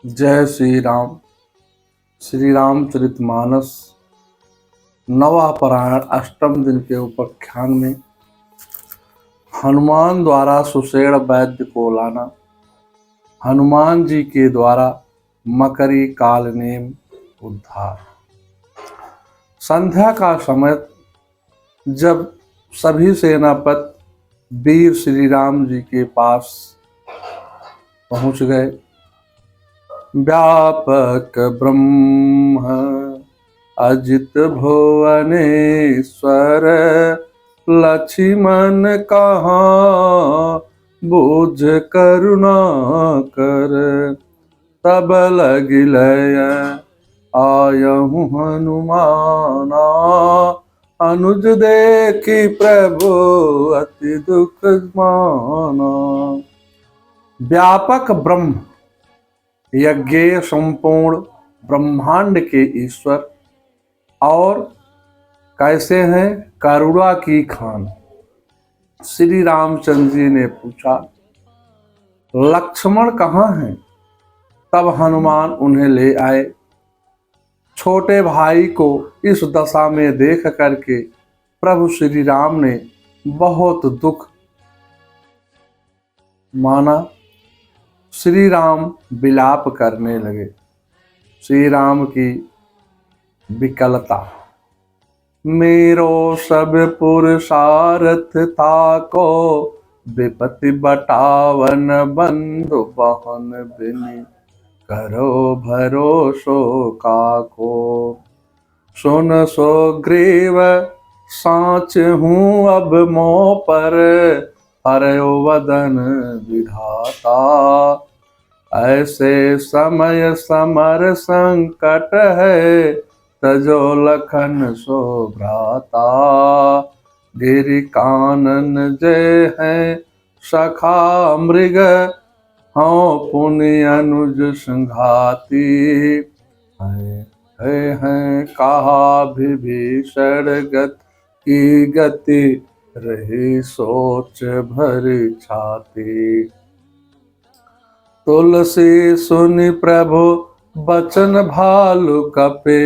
जय श्री राम। श्री रामचरितमानस नवा पारायण अष्टम दिन के उपाख्यान में हनुमान द्वारा सुषेण वैद्य को लाना, हनुमान जी के द्वारा मकरी कालनेम उद्धार। संध्या का समय जब सभी सेनापति वीर श्री राम जी के पास पहुंच गए, व्यापक ब्रह्म अजित भुवनेश्वर, लक्ष्मण कहाँ बुझ करुणा कर, तब लगिलय आयहु हनुमाना, अनुज देखी प्रभु अति दुख माना। व्यापक ब्रह्म यज्ञ संपूर्ण ब्रह्मांड के ईश्वर और कैसे हैं करुणा की खान। श्री रामचंद्र जी ने पूछा, लक्ष्मण कहाँ हैं? तब हनुमान उन्हें ले आए। छोटे भाई को इस दशा में देख करके प्रभु श्री राम ने बहुत दुख माना। श्री राम विलाप करने लगे। श्री राम की विकलता, मेरो सब पुरुषार्थ ताको, विपत्ति बटावन बंधु बहन बिनि, करो भरोसो काको, सुन सो ग्रीव साँच हूँ अब मोह पर, हरयो वदन विधाता, ऐसे समय समर संकट है, तजो लखन सो भ्राता, गिरि कानन जय है सखा मृग, हाँ पुनि अनुज संघाती, है कहा विभीषण गत की गति, रही सोच भरी छाती, तुलसी सुनि प्रभु बचन भालु कपे,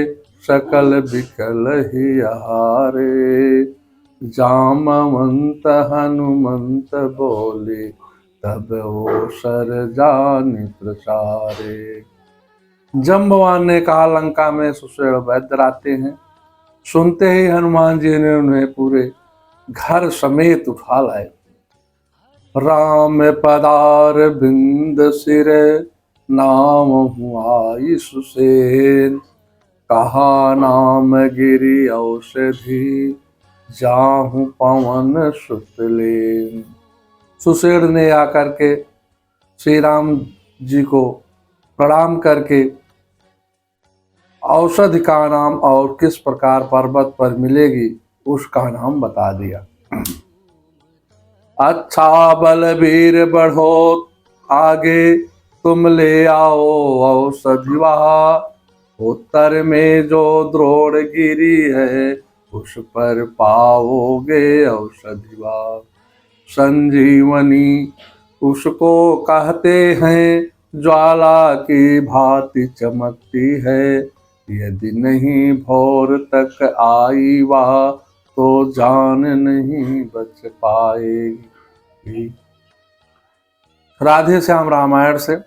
सकल विकल ही हारे, जामवंत हनुमंत बोले, तब वो सर जानि प्रचारे। जम्बवान ने कहा, लंका में सुषेण वैद्य आते हैं। सुनते ही हनुमान जी ने उन्हें पूरे घर समेत उठा लाए। राम पदार बिंद सिर, नाम हुआ सुषेण, कहा नाम गिरि औषधि, जाहु पवन सुत लेन। सुषेण ने आकर के श्री राम जी को प्रणाम करके औषधि का नाम और किस प्रकार पर्वत पर मिलेगी उसका नाम बता दिया। अच्छा बलवीर बढ़ो आगे, तुम ले आओ औषधिवा, उत्तर में जो द्रोण गिरी है, उस पर पाओगे औषधिवा। संजीवनी उसको कहते हैं, ज्वाला की भांति चमकती है, यदि नहीं भोर तक आई वह, तो जान नहीं बच पाएगी। राधे श्याम रामायण से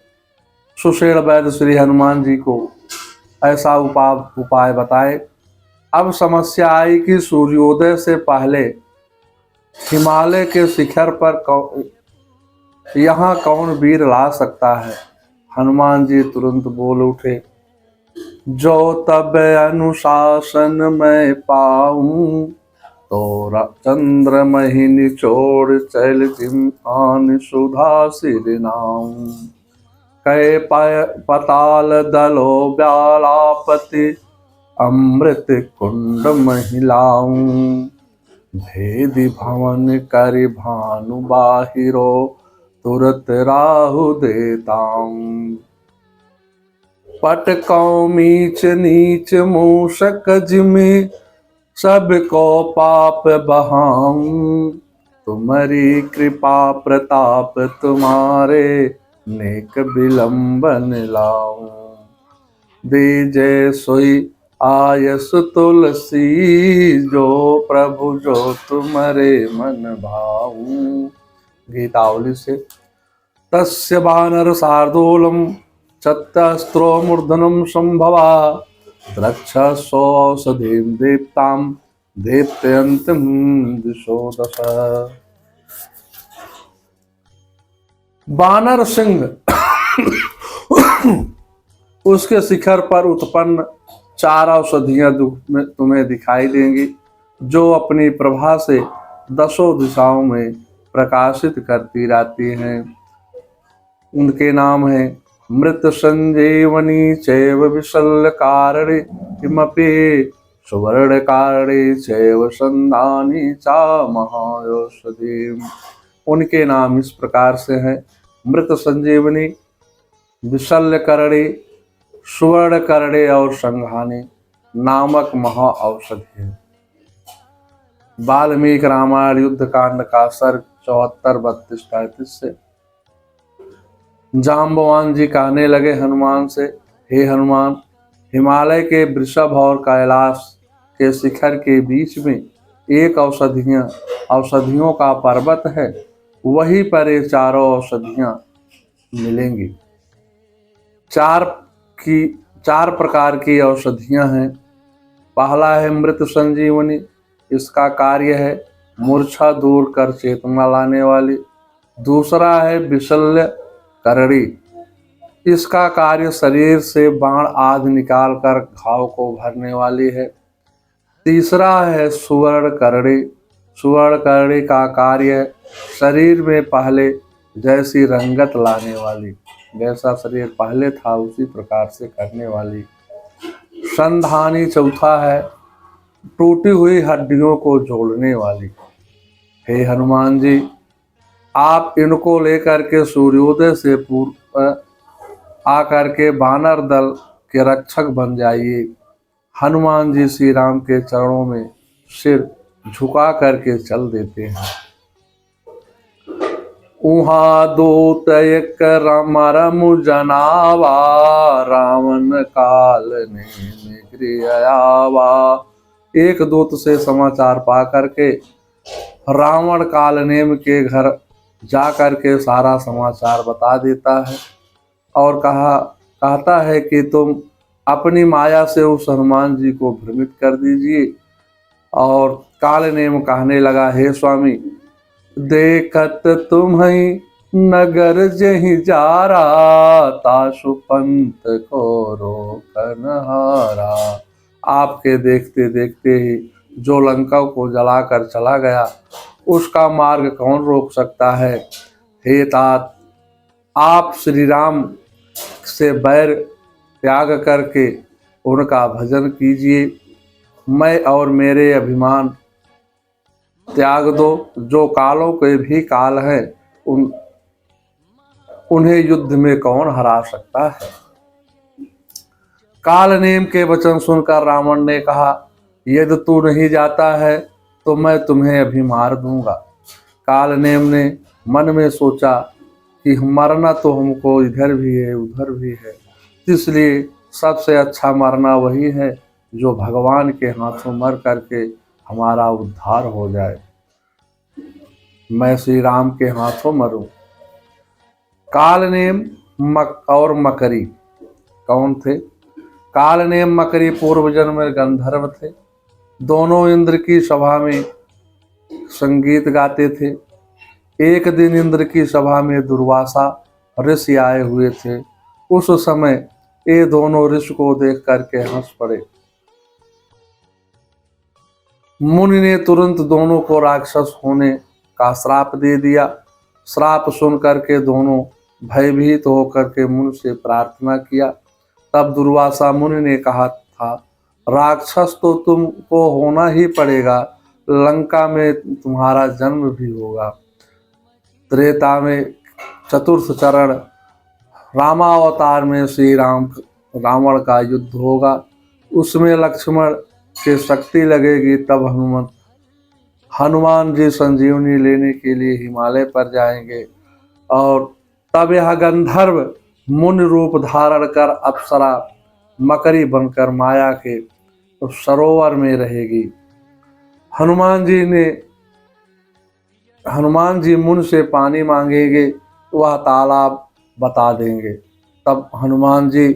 सुषेण वैद्य श्री हनुमान जी को ऐसा उपाय बताए। अब समस्या आई कि सूर्योदय से पहले हिमालय के शिखर पर यहाँ कौन वीर ला सकता है। हनुमान जी तुरंत बोल उठे, जो तब अनुशासन मैं पाऊं, तो चंद्र मही निचोड़ चल जिम आन सुधा सिर नाऊं, कै पताल दलो व्यालापति, अमृत कुंड महिलाऊं, भेदी भवन करि भानु बाहिरो, तुरत राहु देताऊं, पट कौमीच नीच मूषक जिमि, सबको पाप बहाऊं, तुम्हारी कृपा प्रताप तुम्हारे, नेक विलंबन लाऊं। दीजे सोई आयस तुलसी, जो प्रभु जो तुम्हारे मन भाऊं। गीतावली से तस्य वानर शार्दूलम चत्यस्त्रो मूर्धनम संभवा, द्रक्षसौषधीं दीप्तां दीप्तयन्तीं दिशो दश। वानर सिंह उसके शिखर पर उत्पन्न 4 औषधियां तुम्हें दिखाई देंगी, जो अपनी प्रभा से 10 दिशाओं में प्रकाशित करती रहती हैं। उनके नाम हैं मृत संजीवनी चैव विशल्य कारणे, किमपि सुवर्ण कारणे चैव संधानी चा महाऔषधि। उनके नाम इस प्रकार से हैं: मृत संजीवनी, विशल्य करणे, सुवर्ण करणे और संघानी नामक महा औषधि है। वाल्मीकि रामायण युद्ध कांड का सर्ग 74-32-33 से। जाम्बवान जी कहने लगे हनुमान से, हे हनुमान, हिमालय के वृषभ और कैलाश के शिखर के बीच में एक औषधियों का पर्वत है, वहीं पर ये 4 औषधियां मिलेंगी। 4 प्रकार की औषधियां हैं। पहला है मृत संजीवनी, इसका कार्य है मूर्छा दूर कर चेतना लाने वाली। दूसरा है विशल्य करणी, इसका कार्य शरीर से बाण आदि निकाल कर घाव को भरने वाली है। तीसरा है सुवर्ण करणी, सुवर्ण करणी का कार्य शरीर में पहले जैसी रंगत लाने वाली, जैसा शरीर पहले था उसी प्रकार से करने वाली। संधानी चौथा है टूटी हुई हड्डियों को जोड़ने वाली। हे हनुमान जी, आप इनको लेकर के सूर्योदय से पूर्व आकर के वानर दल के रक्षक बन जाइए। हनुमान जी श्री राम के चरणों में सिर झुका करके चल देते हैं। उहा दूत एक रमरमु जनावा, रावण काल ने गृह आवा। एक दूत से समाचार पा करके रावण कालनेम के घर जा करके सारा समाचार बता देता है और कहता है कि तुम अपनी माया से उस हनुमान जी को भ्रमित कर दीजिए। और कालनेम कहने लगा, हे स्वामी, देखत तुम्हें नगर जही जारा, ताशु पंत को रोकन हारा। आपके देखते देखते ही जो लंका को जलाकर चला गया, उसका मार्ग कौन रोक सकता है। हे तात, आप श्री राम से बैर त्याग करके उनका भजन कीजिए। मैं और मेरे अभिमान त्याग दो। जो कालों के भी काल हैं, उन्हें युद्ध में कौन हरा सकता है। कालनेम के वचन सुनकर रावण ने कहा, यदि तू नहीं जाता है तो मैं तुम्हें अभी मार दूंगा। कालनेम ने मन में सोचा कि मरना तो हमको इधर भी है उधर भी है, इसलिए सबसे अच्छा मरना वही है जो भगवान के हाथों मर करके हमारा उद्धार हो जाए। मैं श्री राम के हाथों मरूं। कालनेम और मकरी कौन थे? कालनेम मकरी पूर्व जन्म में गंधर्व थे। दोनों इंद्र की सभा में संगीत गाते थे। एक दिन इंद्र की सभा में दुर्वासा ऋषि आए हुए थे। उस समय ये दोनों ऋषि को देख करके हंस पड़े। मुनि ने तुरंत दोनों को राक्षस होने का श्राप दे दिया। श्राप सुन करके दोनों भयभीत होकर के मुनि से प्रार्थना किया। तब दुर्वासा मुनि ने कहा था, राक्षस तो तुमको होना ही पड़ेगा, लंका में तुम्हारा जन्म भी होगा। त्रेता में चतुर्थ चरण रामावतार में श्री रावण का युद्ध होगा। उसमें लक्ष्मण के शक्ति लगेगी। तब हनुमान जी संजीवनी लेने के लिए हिमालय पर जाएंगे और तब यह गंधर्व मुनि रूप धारण कर अप्सरा मकरी बनकर माया के उस सरोवर में रहेगी। हनुमान जी मुन से पानी मांगेंगे, वह तालाब बता देंगे। तब हनुमान जी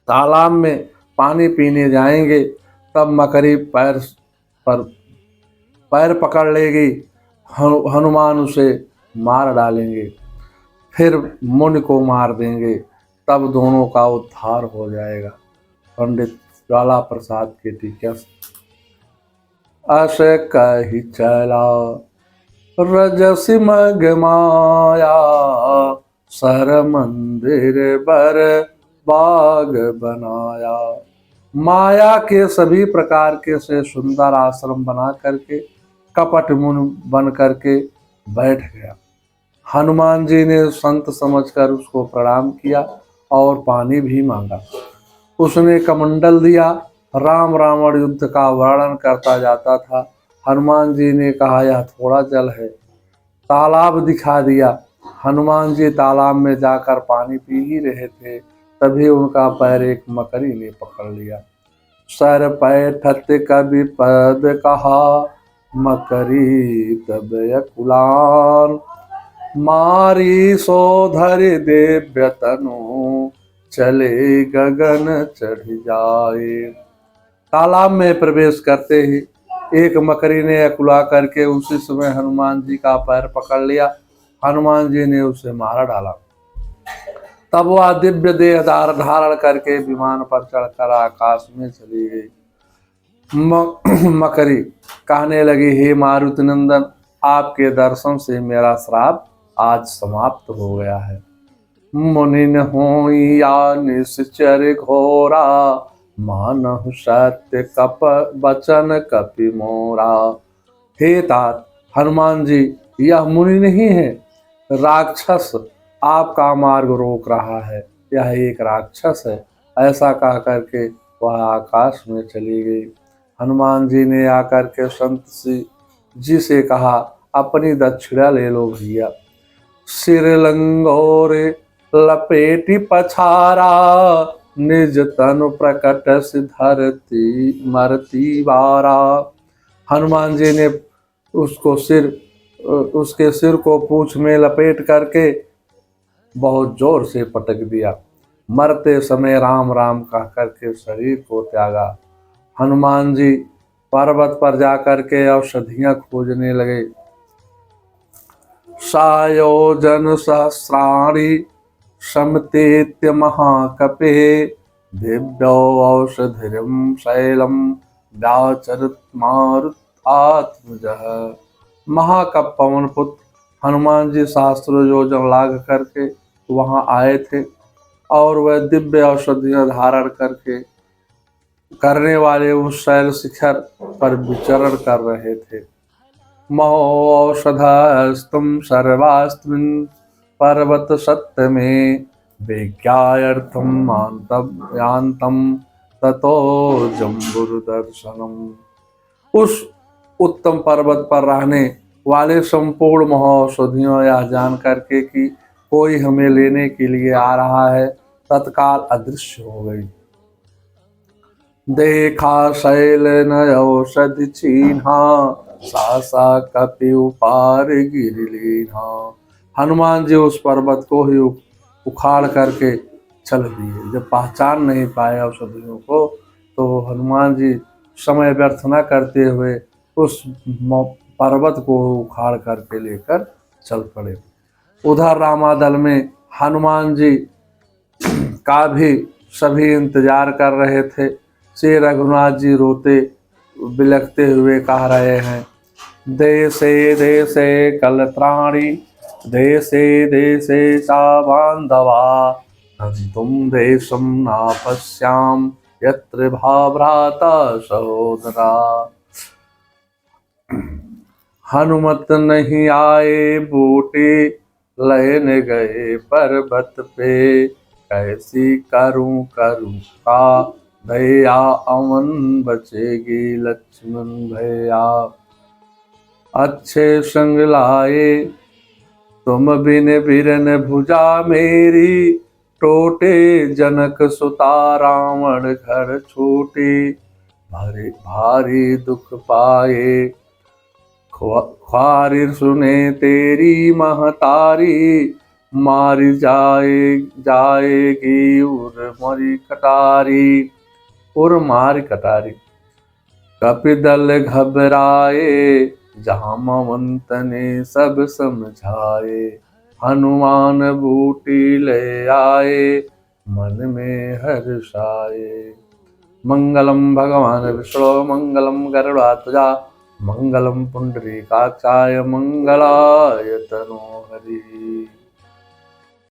तालाब में पानी पीने जाएंगे। तब मकरी पैर पकड़ लेगी, हनुमान उसे मार डालेंगे, फिर मुनि को मार देंगे। तब दोनों का उद्धार हो जाएगा। पंडित ज्वाला प्रसाद की टीका। अस कही चला रजसी मग माया, सर मंदिर बर बाग बनाया। माया के सभी प्रकार के से सुंदर आश्रम बना करके कपट मुन बन करके बैठ गया। हनुमान जी ने संत समझकर उसको प्रणाम किया और पानी भी मांगा। उसने कमंडल दिया। राम रावण युद्ध का वर्णन करता जाता था। हनुमान जी ने कहा यह थोड़ा जल है। तालाब दिखा दिया। हनुमान जी तालाब में जाकर पानी पी ही रहे थे, तभी उनका पैर एक मकरी ने पकड़ लिया। सर पैठत कवि पद कहा, मकरी तब यकुलान। मारी सो धरि देव्य तनु, चले गगन चढ़ जाए। तालाब में प्रवेश करते ही एक मकरी ने अकुला करके उसी समय हनुमान जी का पैर पकड़ लिया। हनुमान जी ने उसे मारा डाला। तब वह दिव्य देह धारण करके विमान पर चढ़कर आकाश में चली गई। मकरी कहने लगी, हे मारुति नंदन, आपके दर्शन से मेरा श्राप आज समाप्त हो गया है। मुनिन होई या निश्चर घोरा, मानहु सत्य कप बचन कपि मोरा। हे तात हनुमान जी, यह मुनि नहीं है, राक्षस आपका मार्ग रोक रहा है। यह एक राक्षस है। ऐसा कह करके वह आकाश में चली गई। हनुमान जी ने आकर के संत जी से कहा, अपनी दक्षिणा ले लो भैया। सिर लंगोरे लपेटी पछारा, निज तनु प्रकट धरती मरती बारा। हनुमान जी ने उसके सिर को पूंछ में लपेट करके बहुत जोर से पटक दिया। मरते समय राम राम कह करके शरीर को त्यागा। हनुमान जी पर्वत पर जाकर के औषधियां खोजने लगे। सायोजन सहस्राणि समतेत्य महाकपे, दिव्यो औषधिरिं शैलम व्याचरत मारुतात्मजः। महाकप पवन पुत्र हनुमान जी शास्त्र योजन लाग करके वहां आए थे और वह दिव्य औषधियां धारण करने वाले उस शैल शिखर पर विचरण कर रहे थे। महोषधस्तुम सर्वास्मिन् पर्वत सत्य में, विज्ञायर्थम मान्तव्यान्तम ततो जम्बुर दर्शनम। उस उत्तम पर्वत पर रहने वाले संपूर्ण महौषधियों यह जान करके कि कोई हमें लेने के लिए आ रहा है, तत्काल अदृश्य हो गई। देखा शैल न औषधि चीन्हा, सासा कपि उपार गिरिलीन्हा। हनुमान जी उस पर्वत को ही उखाड़ करके चल दिए। जब पहचान नहीं पाए औषधियों को, तो हनुमान जी समय व्यर्थ न करते हुए उस पर्वत को उखाड़ करके लेकर चल पड़े। उधर रामादल में हनुमान जी का भी सभी इंतजार कर रहे थे। श्री रघुनाथ जी रोते बिलखते हुए कह रहे हैं, देशे देशे कलत्राणि, देशे देशे चा बांधवा, तुम देशम ना पश्याम यत्र भाभ्राता सहोदरा। हनुमत नहीं आए बूटे, लयन गए पर्वत पे, कैसी करूं का भैया, अमन बचेगी लक्ष्मण भैया। अच्छे संग लाए तुम बिन बिरन भुजा मेरी, टोटे जनक सुता रावण घर छूटे। भारी भारी दुख पाए ख्वारिर सुने तेरी महतारी, मारी जाएगी उर मरी कटारी। उर मारी कटारी। कपिदल घबराए, जामवंत ने सब समझाए। हनुमान बूटी ले आए, मन में हर्षाए। मंगलम भगवान विष्णु मंगलम गरुड़ाध्वजा, मंगलम पुंडरीकाक्षाय मंगलाय तनोहरि।